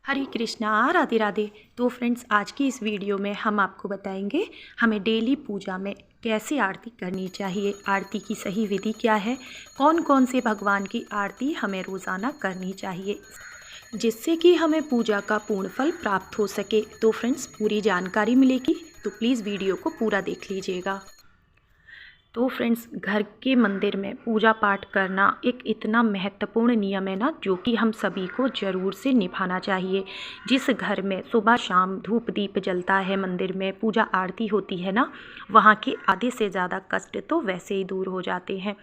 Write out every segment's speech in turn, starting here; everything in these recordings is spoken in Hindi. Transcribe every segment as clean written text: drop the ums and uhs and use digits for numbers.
हरे कृष्णा राधे राधे। तो फ्रेंड्स, आज की इस वीडियो में हम आपको बताएंगे हमें डेली पूजा में कैसे आरती करनी चाहिए, आरती की सही विधि क्या है, कौन कौन से भगवान की आरती हमें रोज़ाना करनी चाहिए जिससे कि हमें पूजा का पूर्ण फल प्राप्त हो सके। तो फ्रेंड्स, पूरी जानकारी मिलेगी, तो प्लीज़ वीडियो को पूरा देख लीजिएगा। तो फ्रेंड्स, घर के मंदिर में पूजा पाठ करना एक इतना महत्वपूर्ण नियम है ना, जो कि हम सभी को ज़रूर से निभाना चाहिए। जिस घर में सुबह शाम धूप दीप जलता है, मंदिर में पूजा आरती होती है ना, वहाँ के आधे से ज़्यादा कष्ट तो वैसे ही दूर हो जाते हैं।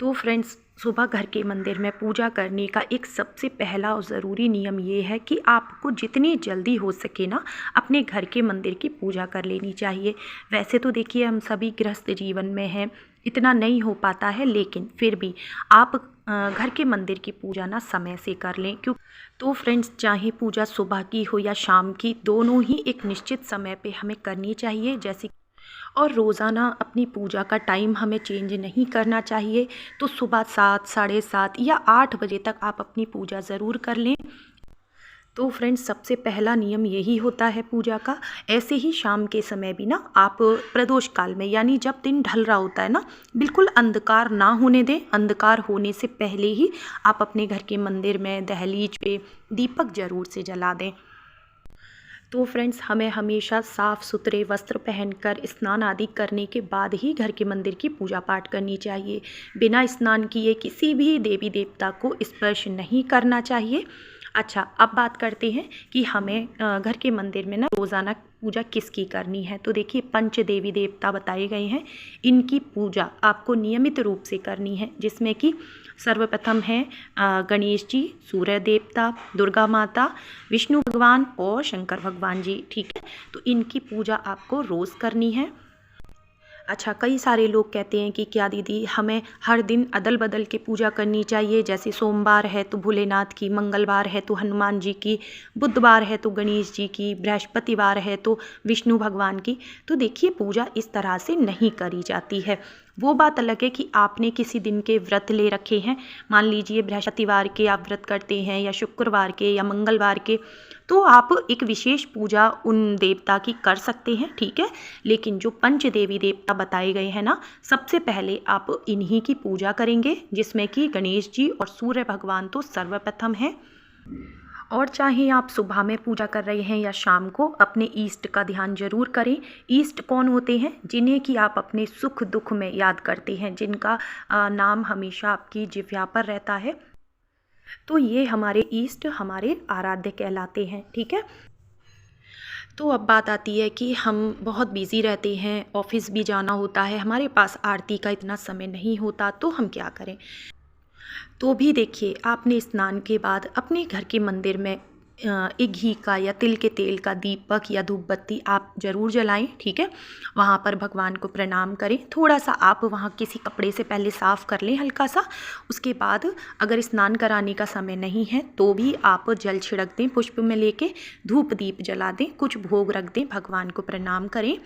तो फ्रेंड्स, सुबह घर के मंदिर में पूजा करने का एक सबसे पहला और ज़रूरी नियम ये है कि आपको जितनी जल्दी हो सके ना अपने घर के मंदिर की पूजा कर लेनी चाहिए। वैसे तो देखिए, हम सभी गृहस्थ जीवन में हैं, इतना नहीं हो पाता है, लेकिन फिर भी आप घर के मंदिर की पूजा ना समय से कर लें। क्यों? तो फ्रेंड्स, चाहे पूजा सुबह की हो या शाम की, दोनों ही एक निश्चित समय पे हमें करनी चाहिए। जैसे और रोज़ाना अपनी पूजा का टाइम हमें चेंज नहीं करना चाहिए। तो सुबह 7, साढ़े 7 या 8 बजे तक आप अपनी पूजा ज़रूर कर लें। तो फ्रेंड्स, सबसे पहला नियम यही होता है पूजा का। ऐसे ही शाम के समय भी ना आप प्रदोष काल में, यानी जब दिन ढल रहा होता है ना, बिल्कुल अंधकार ना होने दें। अंधकार होने से पहले ही आप अपने घर के मंदिर में दहलीज पे दीपक ज़रूर से जला दें। तो फ्रेंड्स, हमें हमेशा साफ़ सुथरे वस्त्र पहनकर स्नान आदि करने के बाद ही घर के मंदिर की पूजा पाठ करनी चाहिए। बिना स्नान किए किसी भी देवी देवता को स्पर्श नहीं करना चाहिए। अच्छा, अब बात करते हैं कि हमें घर के मंदिर में ना रोज़ाना पूजा किसकी करनी है। तो देखिए, पंच देवी देवता बताए गए हैं, इनकी पूजा आपको नियमित रूप से करनी है, जिसमें कि सर्वप्रथम है गणेश जी, सूर्य देवता, दुर्गा माता, विष्णु भगवान और शंकर भगवान जी। ठीक है, तो इनकी पूजा आपको रोज़ करनी है। अच्छा, कई सारे लोग कहते हैं कि क्या दीदी, हमें हर दिन अदल बदल के पूजा करनी चाहिए। जैसे सोमवार है तो भोलेनाथ की, मंगलवार है तो हनुमान जी की, बुधवार है तो गणेश जी की, बृहस्पतिवार है तो विष्णु भगवान की। तो देखिए, पूजा इस तरह से नहीं करी जाती है। वो बात अलग है कि आपने किसी दिन के व्रत ले रखे हैं, मान लीजिए बृहस्पतिवार के आप व्रत करते हैं, या शुक्रवार के या मंगलवार के, तो आप एक विशेष पूजा उन देवता की कर सकते हैं। ठीक है, लेकिन जो पंच देवी देवता बताए गए हैं ना, सबसे पहले आप इन्हीं की पूजा करेंगे, जिसमें कि गणेश जी और सूर्य भगवान तो सर्वप्रथम हैं। और चाहे आप सुबह में पूजा कर रहे हैं या शाम को, अपने ईष्ट का ध्यान जरूर करें। ईष्ट कौन होते हैं? जिन्हें कि आप अपने सुख दुख में याद करते हैं, जिनका नाम हमेशा आपकी जिह्वा पर रहता है। तो ये हमारे ईष्ट, हमारे आराध्य कहलाते हैं। ठीक है, तो अब बात आती है कि हम बहुत बिजी रहते हैं, ऑफिस भी जाना होता है, हमारे पास आरती का इतना समय नहीं होता, तो हम क्या करें? तो भी देखिए, आपने स्नान के बाद अपने घर के मंदिर में एक घी का या तिल के तेल का दीपक या धूप बत्ती आप ज़रूर जलाएं। ठीक है, वहाँ पर भगवान को प्रणाम करें। थोड़ा सा आप वहाँ किसी कपड़े से पहले साफ़ कर लें, हल्का सा। उसके बाद अगर स्नान कराने का समय नहीं है तो भी आप जल छिड़क दें, पुष्प में लेके धूप दीप जला दें, कुछ भोग रख दें, भगवान को प्रणाम करें।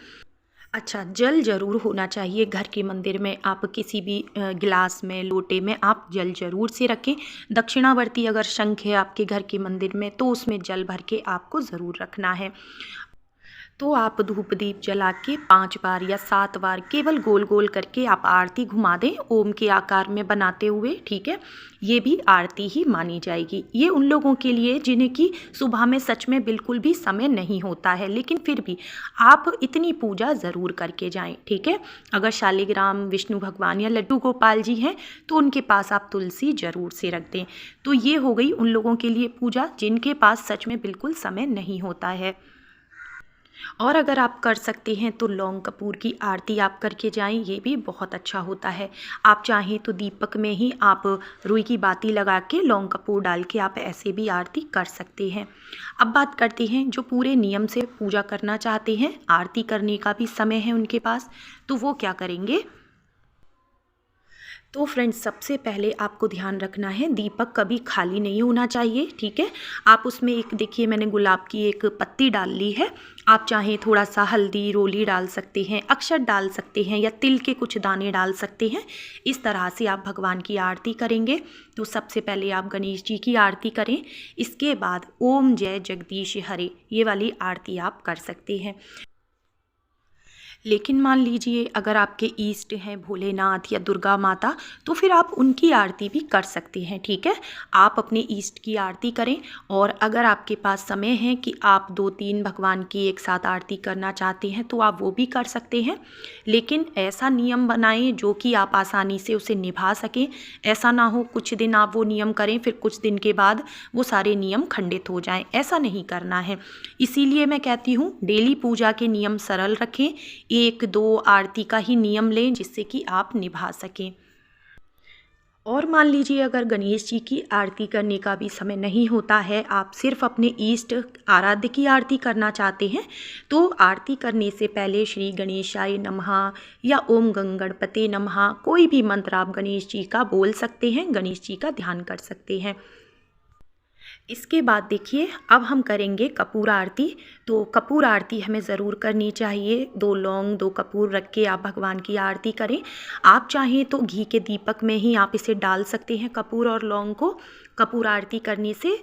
अच्छा, जल ज़रूर होना चाहिए घर के मंदिर में। आप किसी भी गिलास में, लोटे में आप जल ज़रूर से रखें। दक्षिणावर्ती अगर शंख है आपके घर के मंदिर में, तो उसमें जल भर के आपको ज़रूर रखना है। तो आप धूप दीप जला के 5 बार या 7 बार केवल गोल गोल करके आप आरती घुमा दें, ओम के आकार में बनाते हुए। ठीक है, ये भी आरती ही मानी जाएगी। ये उन लोगों के लिए जिन्हें कि सुबह में सच में बिल्कुल भी समय नहीं होता है, लेकिन फिर भी आप इतनी पूजा ज़रूर करके जाएं। ठीक है, अगर शालिग्राम, विष्णु भगवान या लड्डू गोपाल जी हैं तो उनके पास आप तुलसी ज़रूर से रख दें। तो ये हो गई उन लोगों के लिए पूजा जिनके पास सच में बिल्कुल समय नहीं होता है। और अगर आप कर सकते हैं तो लौंग कपूर की आरती आप करके जाएं, ये भी बहुत अच्छा होता है। आप चाहें तो दीपक में ही आप रुई की बाती लगा के लौंग कपूर डाल के आप ऐसे भी आरती कर सकते हैं। अब बात करते हैं जो पूरे नियम से पूजा करना चाहते हैं, आरती करने का भी समय है उनके पास, तो वो क्या करेंगे? तो फ्रेंड्स, सबसे पहले आपको ध्यान रखना है दीपक कभी खाली नहीं होना चाहिए, ठीक है। आप उसमें एक देखिए मैंने गुलाब की एक पत्ती डाल ली है। आप चाहें थोड़ा सा हल्दी रोली डाल सकते हैं, अक्षत डाल सकते हैं या तिल के कुछ दाने डाल सकते हैं। इस तरह से आप भगवान की आरती करेंगे। तो सबसे पहले आप गणेश जी की आरती करें, इसके बाद ओम जय जगदीश हरे ये वाली आरती आप कर सकते हैं। लेकिन मान लीजिए अगर आपके ईष्ट हैं भोलेनाथ या दुर्गा माता, तो फिर आप उनकी आरती भी कर सकते हैं, ठीक है। आप अपने ईष्ट की आरती करें, और अगर आपके पास समय है कि आप 2-3 भगवान की एक साथ आरती करना चाहते हैं तो आप वो भी कर सकते हैं। लेकिन ऐसा नियम बनाएं जो कि आप आसानी से उसे निभा सकें। ऐसा ना हो कुछ दिन आप वो नियम करें, फिर कुछ दिन के बाद वो सारे नियम खंडित हो जाएं। ऐसा नहीं करना है। इसीलिए मैं कहती हूँ डेली पूजा के नियम सरल रखें। 1-2 आरती का ही नियम लें जिससे कि आप निभा सकें। और मान लीजिए अगर गणेश जी की आरती करने का भी समय नहीं होता है, आप सिर्फ अपने इष्ट आराध्य की आरती करना चाहते हैं, तो आरती करने से पहले श्री गणेशाय नमः या ओम गंगणपते नमः कोई भी मंत्र आप गणेश जी का बोल सकते हैं, गणेश जी का ध्यान कर सकते हैं। इसके बाद देखिए अब हम करेंगे कपूर आरती। तो कपूर आरती हमें ज़रूर करनी चाहिए। 2 लौंग 2 कपूर रख के आप भगवान की आरती करें। आप चाहें तो घी के दीपक में ही आप इसे डाल सकते हैं, कपूर और लौंग को। कपूर आरती करने से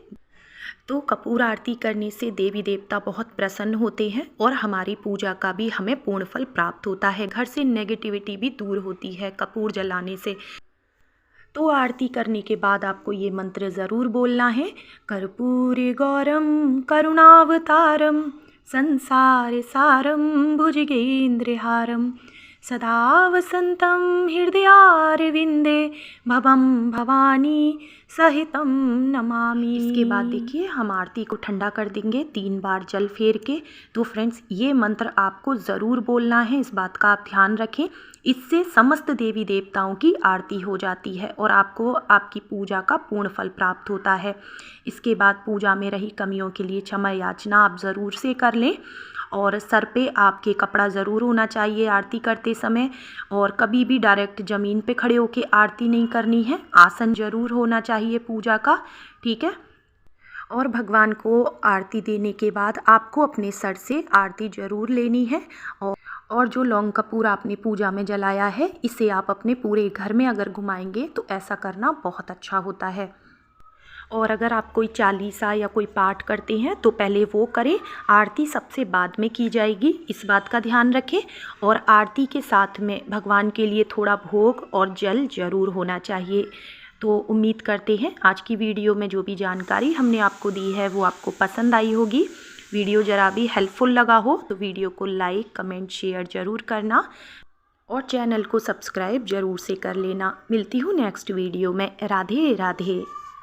कपूर आरती करने से देवी देवता बहुत प्रसन्न होते हैं और हमारी पूजा का भी हमें पूर्ण फल प्राप्त होता है। घर से नेगेटिविटी भी दूर होती है कपूर जलाने से। तो आरती करने के बाद आपको ये मंत्र ज़रूर बोलना है। कर्पूरी गौरम करुणावतारम संसार सारम भुजगेंद्रहारम सदा वसंतम हृदयारविंदे भवम भवानी सहितम नमामि। इसके बाद देखिए हम आरती को ठंडा कर देंगे 3 बार जल फेर के। तो फ्रेंड्स, ये मंत्र आपको ज़रूर बोलना है, इस बात का आप ध्यान रखें। इससे समस्त देवी देवताओं की आरती हो जाती है और आपको आपकी पूजा का पूर्ण फल प्राप्त होता है। इसके बाद पूजा में रही कमियों के लिए क्षमा याचना आप ज़रूर से कर लें, और सर पे आपके कपड़ा ज़रूर होना चाहिए आरती करते समय, और कभी भी डायरेक्ट ज़मीन पे खड़े होकर आरती नहीं करनी है। आसन ज़रूर होना चाहिए पूजा का, ठीक है। और भगवान को आरती देने के बाद आपको अपने सर से आरती ज़रूर लेनी है। और जो लौंग कपूर आपने पूजा में जलाया है, इसे आप अपने पूरे घर में अगर घुमाएंगे तो ऐसा करना बहुत अच्छा होता है। और अगर आप कोई चालीसा या कोई पाठ करते हैं तो पहले वो करें, आरती सबसे बाद में की जाएगी, इस बात का ध्यान रखें। और आरती के साथ में भगवान के लिए थोड़ा भोग और जल ज़रूर होना चाहिए। तो उम्मीद करते हैं आज की वीडियो में जो भी जानकारी हमने आपको दी है वो आपको पसंद आई होगी। वीडियो ज़रा भी हेल्पफुल लगा हो तो वीडियो को लाइक कमेंट शेयर ज़रूर करना, और चैनल को सब्सक्राइब ज़रूर से कर लेना। मिलती हूँ नेक्स्ट वीडियो में। राधे राधे।